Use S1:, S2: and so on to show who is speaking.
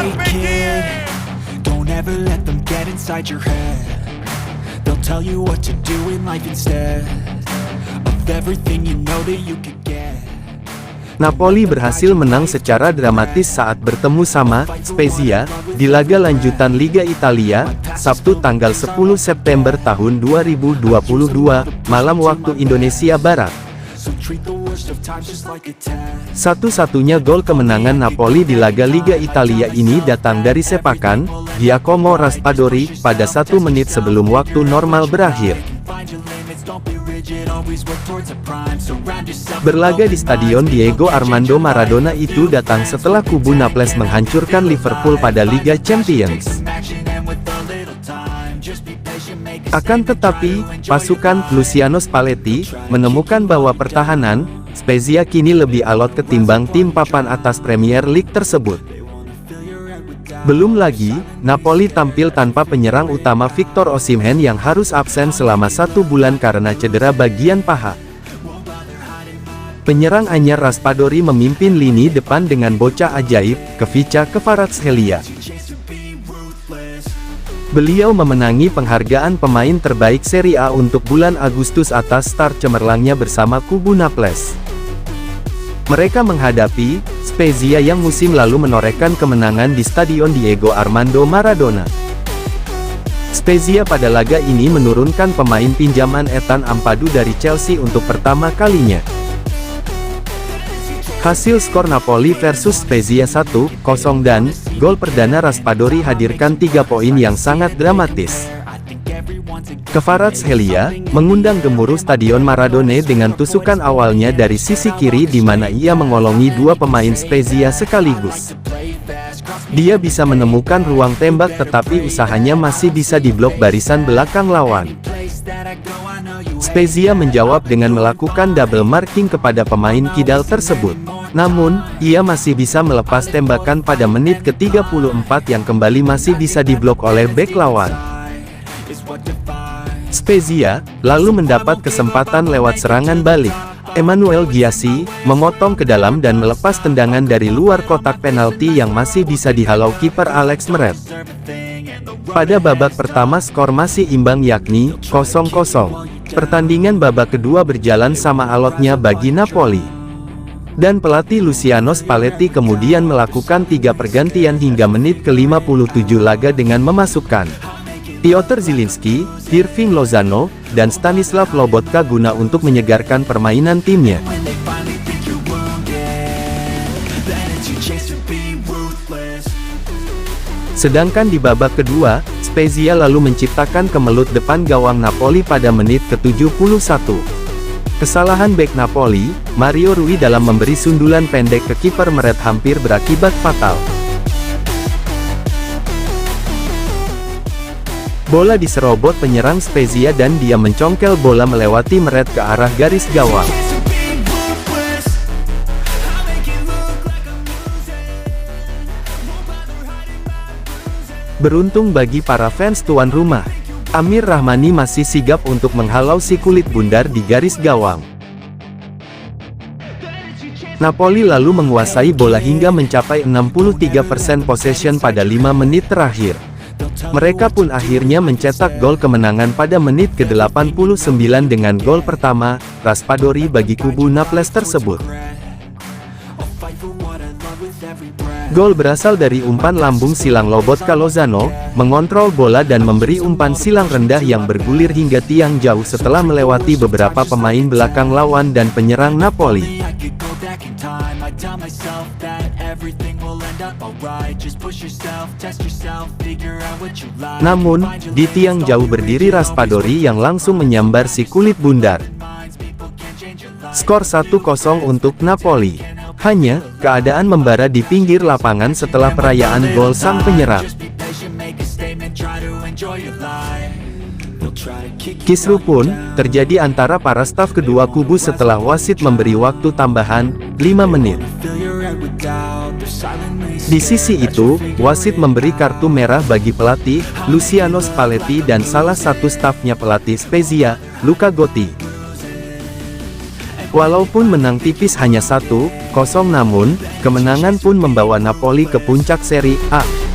S1: fake it. Don't ever let them get inside your head. They'll tell you what to do in life instead of everything you know that you could get.
S2: Napoli berhasil menang secara dramatis saat bertemu sama Spezia di laga lanjutan Liga Italia, Sabtu tanggal 10 September tahun 2022, malam waktu Indonesia Barat. Satu-satunya gol kemenangan Napoli di laga Liga Italia ini datang dari sepakan Giacomo Raspadori pada 1 menit sebelum waktu normal berakhir. Berlaga di Stadion Diego Armando Maradona itu datang setelah kubu Naples menghancurkan Liverpool pada Liga Champions. Akan tetapi, pasukan Luciano Spalletti menemukan bahwa pertahanan Spezia kini lebih alot ketimbang tim papan atas Premier League tersebut. Belum lagi, Napoli tampil tanpa penyerang utama Victor Osimhen yang harus absen selama 1 bulan karena cedera bagian paha. Penyerang anyar Raspadori memimpin lini depan dengan bocah ajaib, Khvicha Kvaratskhelia. Beliau memenangi penghargaan pemain terbaik Serie A untuk bulan Agustus atas start cemerlangnya bersama kubu Naples. Mereka menghadapi Spezia yang musim lalu menorehkan kemenangan di Stadion Diego Armando Maradona. Spezia pada laga ini menurunkan pemain pinjaman Ethan Ampadu dari Chelsea untuk pertama kalinya. Hasil skor Napoli versus Spezia 1-0 dan gol perdana Raspadori hadirkan 3 poin yang sangat dramatis. Kvaratskhelia mengundang gemuruh Stadion Maradona dengan tusukan awalnya dari sisi kiri di mana ia mengolongi 2 pemain Spezia sekaligus. Dia bisa menemukan ruang tembak tetapi usahanya masih bisa diblok barisan belakang lawan. Spezia menjawab dengan melakukan double marking kepada pemain kidal tersebut. Namun, ia masih bisa melepas tembakan pada menit ke-34 yang kembali masih bisa diblok oleh bek lawan. Spezia lalu mendapat kesempatan lewat serangan balik. Emmanuel Gyasi memotong ke dalam dan melepas tendangan dari luar kotak penalti yang masih bisa dihalau kiper Alex Meret. Pada babak pertama skor masih imbang yakni 0-0. Pertandingan babak kedua berjalan sama alotnya bagi Napoli. Dan pelatih Luciano Spalletti kemudian melakukan 3 pergantian hingga menit ke-57 laga dengan memasukkan Piotr Zielinski, Hirving Lozano, dan Stanislav Lobotka guna untuk menyegarkan permainan timnya. Sedangkan di babak kedua, Spezia lalu menciptakan kemelut depan gawang Napoli pada menit ke-71. Kesalahan bek Napoli, Mario Rui dalam memberi sundulan pendek ke kiper Meret hampir berakibat fatal. Bola diserobot penyerang Spezia dan dia mencongkel bola melewati Meret ke arah garis gawang. Beruntung bagi para fans tuan rumah, Amir Rahmani masih sigap untuk menghalau si kulit bundar di garis gawang. Napoli lalu menguasai bola hingga mencapai 63% possession pada 5 menit terakhir. Mereka pun akhirnya mencetak gol kemenangan pada menit ke-89 dengan gol pertama Raspadori bagi kubu Naples tersebut. Gol berasal dari umpan lambung silang Lobotka. Lozano mengontrol bola dan memberi umpan silang rendah yang bergulir hingga tiang jauh setelah melewati beberapa pemain belakang lawan dan penyerang Napoli. Namun, di tiang jauh berdiri Raspadori yang langsung menyambar si kulit bundar. Skor 1-0 untuk Napoli. Hanya, keadaan membara di pinggir lapangan setelah perayaan gol sang penyerang. Kisruh pun terjadi antara para staf kedua kubu setelah wasit memberi waktu tambahan 5 menit. Di sisi itu, wasit memberi kartu merah bagi pelatih Luciano Spalletti dan salah satu stafnya pelatih Spezia, Luca Gotti. Walaupun menang tipis hanya 1-0 namun, kemenangan pun membawa Napoli ke puncak Serie A.